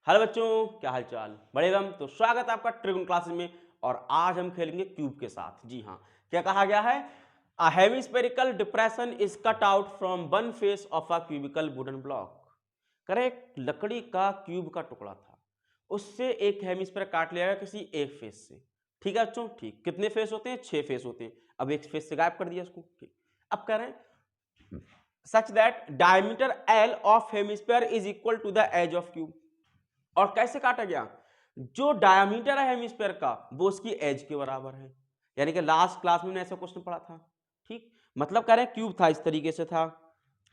Hello बच्चों, क्या हाल चाल। बड़े एकदम तो स्वागत है आपका ट्रिगन क्लासेस में। और आज हम खेलेंगे क्यूब के साथ। जी हाँ, क्या कहा गया है? A hemispherical depression is cut out from one face of a cubical wooden block. Correct, लकड़ी का क्यूब का टुकड़ा था, उससे एक हेमिस्फेयर काट लिया गया किसी एक फेस से। ठीक है बच्चों, ठीक। कितने फेस होते हैं? 6 फेस होते हैं। अब एक फेस से गायब कर दिया इसको। ठीक, अब कह रहे हैं such that diameter L of hemisphere is equal to the edge of cube. और कैसे काटा गया? जो डायमीटर है हेमिस्फेयर का वो उसकी एज के बराबर है। यानी कि लास्ट क्लास में ऐसा क्वेश्चन पढ़ा था। ठीक, मतलब कह रहे हैं क्यूब था, इस तरीके से था,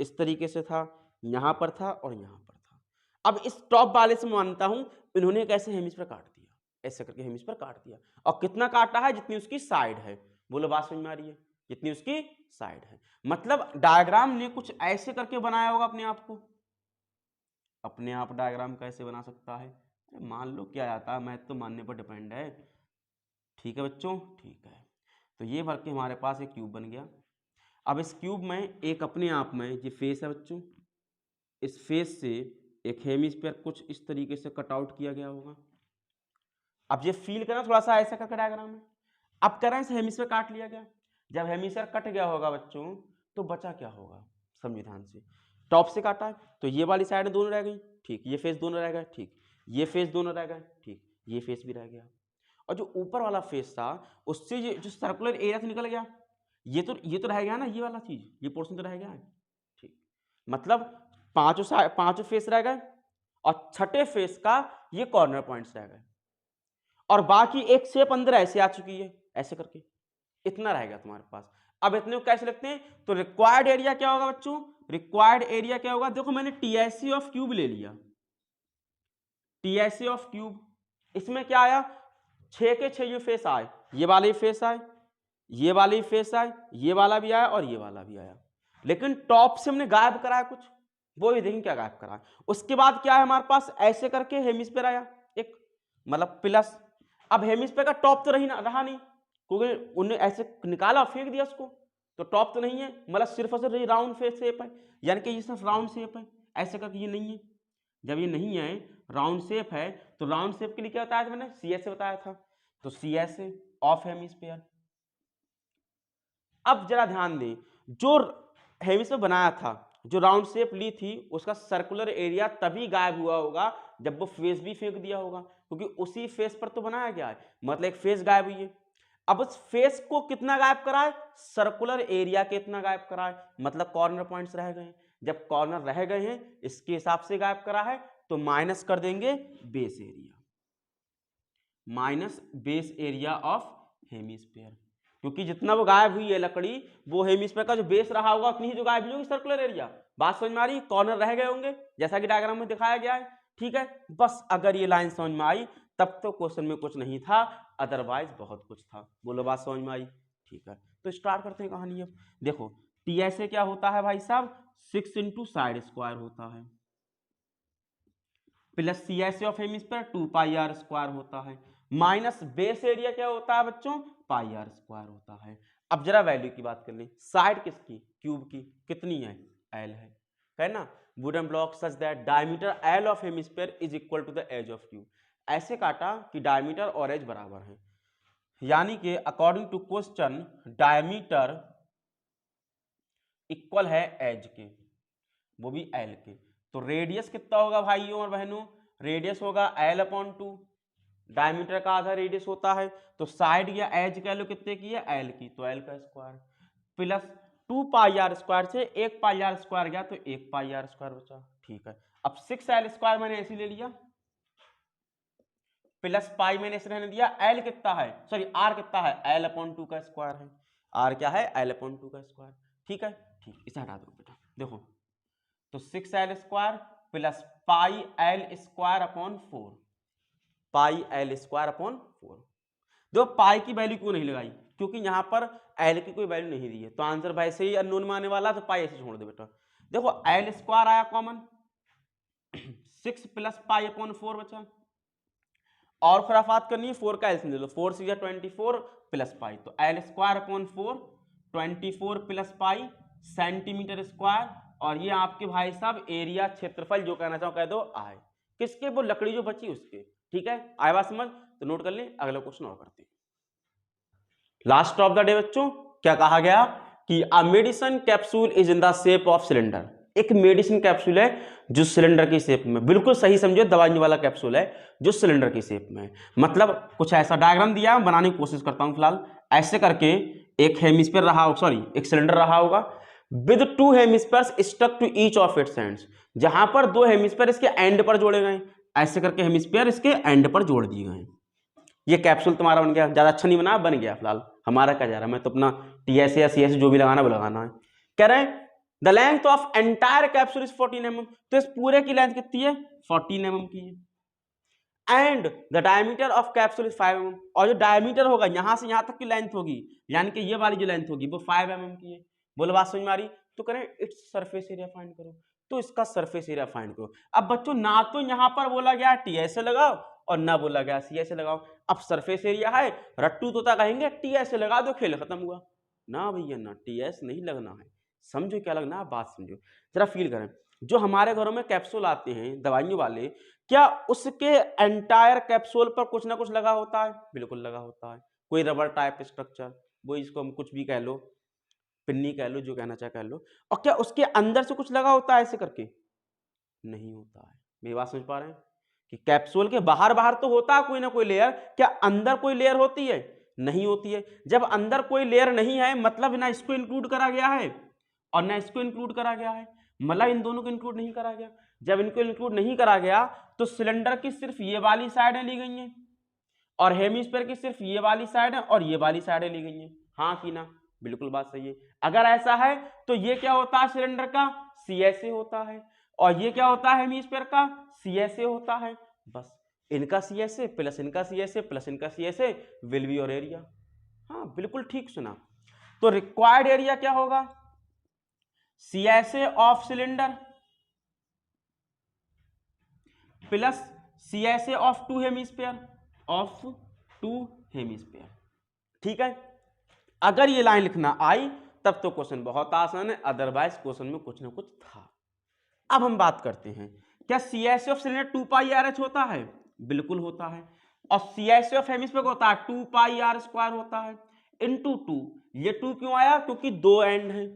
इस तरीके से था, यहां पर था और यहां पर था। अब इस टॉप वाले से मानता हूं इन्होंने कैसे हेमिस्फेयर काट दिया, ऐसे करके हेमिस्फेयर काट दिया। और कितना काटा है? जितनी उसकी साइड है। बोलो, बात समझ में आ रही है? जितनी उसकी साइड है। मतलब डायग्राम ने कुछ ऐसे करके बनाया होगा अपने आप को। अपने आप डायग्राम कैसे बना सकता है? मान लो क्या आता है, मैथ तो मानने पर डिपेंड है। ठीक है बच्चों, ठीक है। तो ये भर के हमारे पास एक क्यूब बन गया। अब इस क्यूब में एक अपने आप में ये फेस है बच्चों, इस फेस से एक हेमिस्फीयर कुछ इस तरीके से कट आउट किया गया होगा। अब ये फील करना थोड़ा सा ऐसा करके डायग्राम में। अब कह रहे हैं हेमिस्फीयर काट लिया गया। जब हेमिस्फीयर कट गया होगा बच्चों तो बचा क्या होगा? संविधान से टॉप से काटा है तो ये वाली साइड दोनों रह गई। ठीक, ये फेस दोनों रह गए। ठीक, ये फेस दोनों रह गए। ठीक, ये फेस भी रह गया। और जो ऊपर वाला फेस था उससे ये जो सर्कुलर एरिया से निकल गया, ये तो रह गया ना, ये वाला चीज, ये पोर्शन तो रह गया है। ठीक, मतलब पांचों फेस रह गए और छठे फेस का ये कॉर्नर पॉइंट्स रह गए। और बाकी एक शेप अंदर ऐसे आ चुकी है, ऐसे करके इतना रहेगा तुम्हारे पास। अब इतने को कैसे लिखते हैं? तो रिक्वायर्ड एरिया क्या होगा बच्चों? रिक्वायर्ड एरिया क्या होगा? देखो, मैंने टीएससी ऑफ क्यूब ले लिया। टीएससी ऑफ क्यूब, इसमें क्या आया? 6 के 6 ये फेस आए, ये वाले ही फेस आए, ये वाले ही फेस आए, ये वाला भी आया और ये वाला भी आया। लेकिन टॉप से हमने गायब कराया कुछ, वो भी देखें क्या गायब करा। उसके बाद क्या है हमारे पास? ऐसे करके हेमिस्फीयर आया एक, मतलब प्लस। अब हेमिस्फीयर का टॉप तो रहा नहीं, क्योंकि उन्हें ऐसे निकाला फेंक दिया उसको, तो टॉप तो नहीं है। मतलब सिर्फ और सिर्फ राउंड फेस शेप है, यानी कि ये सिर्फ राउंड शेप है। ऐसे करके ये नहीं है। जब ये नहीं है, राउंड शेप है, तो राउंड शेप के लिए क्या बताया था मैंने? सी एस ए बताया था। तो C S A of hemisphere. अब जरा ध्यान दें, जो हेमिस्फीयर बनाया था, जो राउंड शेप ली थी, उसका सर्कुलर एरिया तभी गायब हुआ होगा जब वो फेस भी फेंक दिया होगा, क्योंकि उसी फेस पर तो बनाया गया है। मतलब एक फेस गायब हुई है। अब उस फेस को कितना गायब करा है? सर्कुलर एरिया कितना गायब करा है, मतलब कॉर्नर पॉइंट्स रह गए हैं। जब कॉर्नर रह गए हैं इसके हिसाब से गायब करा है, तो माइनस कर देंगे base area, minus base area of hemisphere. क्योंकि जितना वो गायब हुई है लकड़ी, वो हेमिस्फीयर का जो बेस रहा होगा उतनी ही जो गायब हुई होगी सर्कुलर एरिया। बात समझ में आ रही? कॉर्नर रह गए होंगे जैसा कि डायग्राम में दिखाया गया है। ठीक है, बस अगर ये लाइन समझ में आई तब तो क्वेश्चन में कुछ नहीं था, अदरवाइज बहुत कुछ था। बोलो, बात समझ में आई? ठीक है, तो स्टार्ट करते हैं कहानी। अब देखो, टीएसए क्या होता है भाई साहब? 6 इंटू साइड स्क्वायर होता है, plus C S of hemisphere 2 pi R square होता है, माइनस बेस एरिया क्या होता है बच्चों? पाई आर स्क्वायर होता है। अब जरा वैल्यू की बात कर लें। साइड किसकी? क्यूब की। कितनी है? एल है ना। Wooden block such that diameter L of hemisphere is equal to the edge of cube. ऐसे काटा कि डायमीटर और एज बराबर है, यानी कि according to question diameter equal है एज के, वो भी एल के। तो रेडियस कितना होगा भाइयों और बहनों? रेडियस होगा एल अपॉन 2। डायमीटर का आधा रेडियस होता है, तो साइड या एज कह लो कितने की है? एल की, तो एल का square plus 2 pi R square से 1 पाई आर स्क्वायर गया तो 1 पाई आर स्क्वायर बचा। ठीक है, अब 6 एल स्क्वायर मैंने ऐसे ले लिया, प्लस पाई मैंने ऐसे रहने दिया। एल कितना है, सॉरी आर कितना है? एल अपॉन 2 का स्क्वायर है। आर क्या है? एल अपॉन 2 का स्क्वायर। ठीक है, ठीक, इसे हटा दो बेटा। देखो, तो 6 L square plus pi L square upon 4, pi L square upon 4। देखो, पाई की वैल्यू क्यों नहीं लगाई? क्योंकि यहां पर एल की कोई वैल्यू नहीं दी है, तो आंसर वैसे ही अननोन में आने वाला, तो पाई ऐसे छोड़ दो बेटा। देखो, एल स्क्वायर आया कॉमन, 6 प्लस पाई अपॉन 4 बचा। और खुराफात करनी है, 4 का एलसीएम ले लो, 4 6 24 प्लस पाई, तो L square upon 4, 24 plus pi centimetre square. और ये आपके भाई साहब एरिया क्षेत्रफल जो कहना चाहो कह दो आए। किसके? वो लकड़ी जो बची उसके। ठीक है, आया बात समझ? तो नोट कर ले, अगला क्वेश्चन और करते हैं। लास्ट ऑफ द डे बच्चों, क्या कहा गया कि a medicine capsule is in the shape of cylinder. एक मेडिसिन कैप्सूल है जो सिलेंडर की शेप में, बिल्कुल सही समझो, दवाई वाला कैप्सूल है जो सिलेंडर की शेप में है। मतलब कुछ ऐसा डायग्राम दिया, बनाने की कोशिश करता हूं फिलहाल। ऐसे करके एक हेमिस्फीयर रहा होगा, सॉरी एक सिलेंडर रहा होगा with two hemispheres stuck to each of its ends. जहां पर दो हेमिस्फीयर इसके एंड पर जोड़े गए, ऐसे करके हेमिस्फीयर इसके एंड पर जोड़ दिए गए। ये कैप्सूल तुम्हारा बन गया। ज्यादा अच्छा नहीं बना, बन गया। फिलहाल हमारा क्या जा रहा है, मैं तो अपना टीएस या सीएस जो भी लगाना वो लगाना है। कह रहे हैं the length of entire capsule is 14 mm। तो इस पूरे की लेंथ कितनी है? 14 mm की है। And the diameter of capsule is 5 mm। और जो डायमीटर होगा यहां से यहां तक की लेंथ होगी, यानी कि ये वाली जो लेंथ होगी वो 5 mm की है। बोलो बात समझ में आ रही? तो करें इट्स सरफेस एरिया फाइंड करो। तो इसका सरफेस एरिया फाइंड करो। अब बच्चों ना तो यहां पर बोला गया टीएस से लगाओ और ना बोला गया सीएस से लगाओ। अब सरफेस एरिया है, रट्टू तोता कहेंगे टीएस से लगा दो, खेल खत्म हुआ। ना भैया ना, टीएस नहीं लगना है। समझो क्या लगना है, बात समझो जरा, फील करें। जो हमारे घरों में कैप्सूल आते हैं दवाइयों वाले, क्या उसके एंटायर कैप्सूल पर कुछ ना कुछ लगा होता है? बिल्कुल लगा होता है। कोई रबर टाइप स्ट्रक्चर, वो इसको हम कुछ भी कह लो, पिन्नी कह लो, जो कहना चाहे कह लो। और क्या उसके अंदर से कुछ लगा होता है ऐसे करके? नहीं होता है। मेरी बात समझ पा रहे हैं कि कैप्सूल के बाहर बाहर तो होता है कोई ना कोई लेयर, क्या अंदर कोई लेयर होती है? नहीं होती है। जब अंदर कोई लेयर नहीं है, मतलब ना इसको इंक्लूड करा गया है और ना इसको इंक्लूड करा गया है, मतलब इन दोनों को इंक्लूड नहीं करा गया। जब इनको इंक्लूड नहीं करा गया तो सिलेंडर की सिर्फ ये वाली साइडें ली गई हैं और हेमिस्फीयर की सिर्फ ये वाली साइड है और ये वाली साइडें ली गई हैं। हाँ कि ना? बिल्कुल बात सही है। अगर ऐसा है तो ये क्या होता है सिलेंडर का? सीएसए होता है। और ये क्या होता है हेमिस्फीयर का? सीएसए होता है। बस इनका सीएसए प्लस इनका सीएसए प्लस इनका CSA will be your area. हाँ बिल्कुल ठीक सुना। तो रिक्वायर्ड एरिया क्या होगा? CSA of cylinder plus CSA of two hemisphere, of two hemisphere. ठीक है, अगर ये लाइन लिखना आई तब तो क्वेश्चन बहुत आसान है, अदरवाइज क्वेश्चन में कुछ ना कुछ था। अब हम बात करते हैं, क्या CSA of cylinder 2 pi R H होता है? बिल्कुल होता है। और सीएसए ऑफ हेमिस्फीयर होता है 2 पाई आर स्क्वायर होता है इनटू 2। ये 2 क्यों आया? क्योंकि दो एंड हैं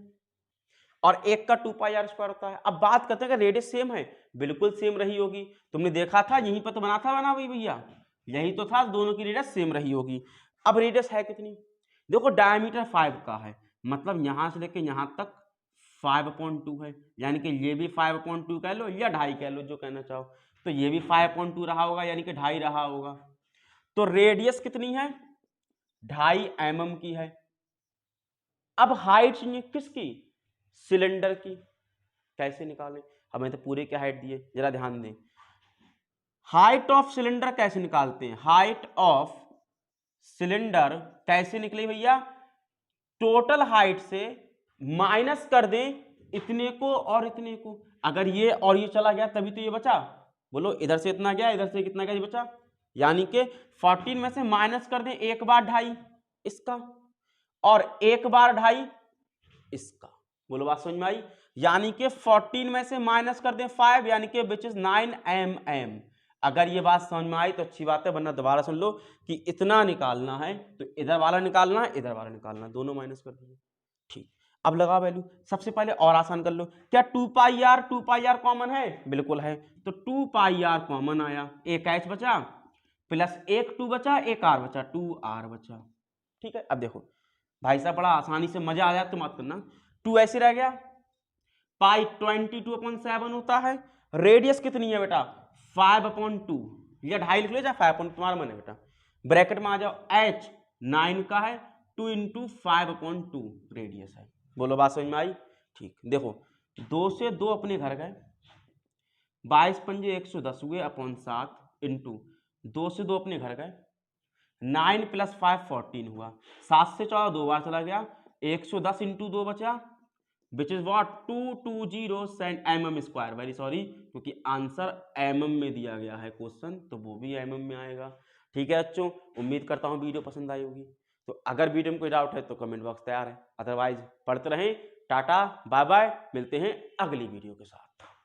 और एक का 2 पाई आर स्क्वायर होता है। अब बात करते हैं कि रेडियस सेम है, बिल्कुल सेम रही होगी। तुमने देखा था यहीं पर तो बना था, बना भाई भैया, यही तो था, दोनों की रेडियस सेम रही होगी। अब रेडियस है कितनी? देखो डायमीटर 5 का है, मतलब यहां से लेके यहां तक 5/2 है, यानी कि ये भी 5/2 कह लो या 2.5 कह लो, जो कहना चाहो। तो ये भी 5/2 रहा होगा, यानी कि 2.5 रहा होगा। तो रेडियस कितनी है? 2.5 mm की है। अब हाइट चाहिए किसकी? सिलेंडर की। कैसे निकालें? हमें तो पूरे की हाइट दिए, जरा ध्यान दें। हाइट ऑफ सिलेंडर कैसे निकालते हैं? हाइट ऑफ सिलेंडर कैसे निकले भैया? टोटल हाइट से माइनस कर दें इतने को और इतने को। अगर ये और ये चला गया तभी तो ये बचा। बोलो इधर से इतना गया, इधर से कितना गया, ये बचा। यानी कि 14 में से माइनस कर दें एक बार 2.5 इसका और एक बार 2.5 इसका। बोलो बात समझ में आई? यानी कि 14 में से माइनस कर दें 5, यानी कि विच इज 9 mm। अगर ये बात समझ में आई तो अच्छी बात है, वरना दोबारा सुन लो कि इतना निकालना है तो इधर वाला निकालना है, इधर वाला निकालना है, दोनों माइनस कर दिए। ठीक, अब लगा वैल्यू। सबसे पहले और आसान कर लो, क्या 2 पाई आर कॉमन है? बिल्कुल है। तो 2 पाई आर कॉमन आया, एक एच बचा प्लस एक 2 बचा, एक आर बचा, 2r बचा। ठीक है, अब देखो भाई साहब बड़ा आसानी से मजा आ जाए तो मत करना। 2 ऐसे रह गया, पाई 22/7 होता है। रेडियस कितनी है बेटा? 5/2 या 2.5 लिख लो या 5, तुम्हारा मन है बेटा। ब्रैकेट में आ जाओ, h 9 का है, 2 × 5/2 रेडियस है। बोलो बात समझ में आई? ठीक, देखो 2 से 2 अपने घर गए, 22 पंजे 110 हुए अपॉन 7 इंटू 2 से 2 अपने घर गए, 9 + 5 14 हुआ, 7 से 14 2 बार चला गया, 110 इंटू 2 बचा, which is what 220 mm square. Very sorry, क्योंकि आंसर mm में दिया गया है क्वेश्चन, तो वो भी mm में आएगा। ठीक है बच्चों, उम्मीद करता हूँ वीडियो पसंद आई होगी। तो अगर वीडियो में कोई डाउट है तो कमेंट बॉक्स तैयार है, अदरवाइज पढ़ते रहें। टाटा बाय बाय, मिलते हैं अगली वीडियो के साथ।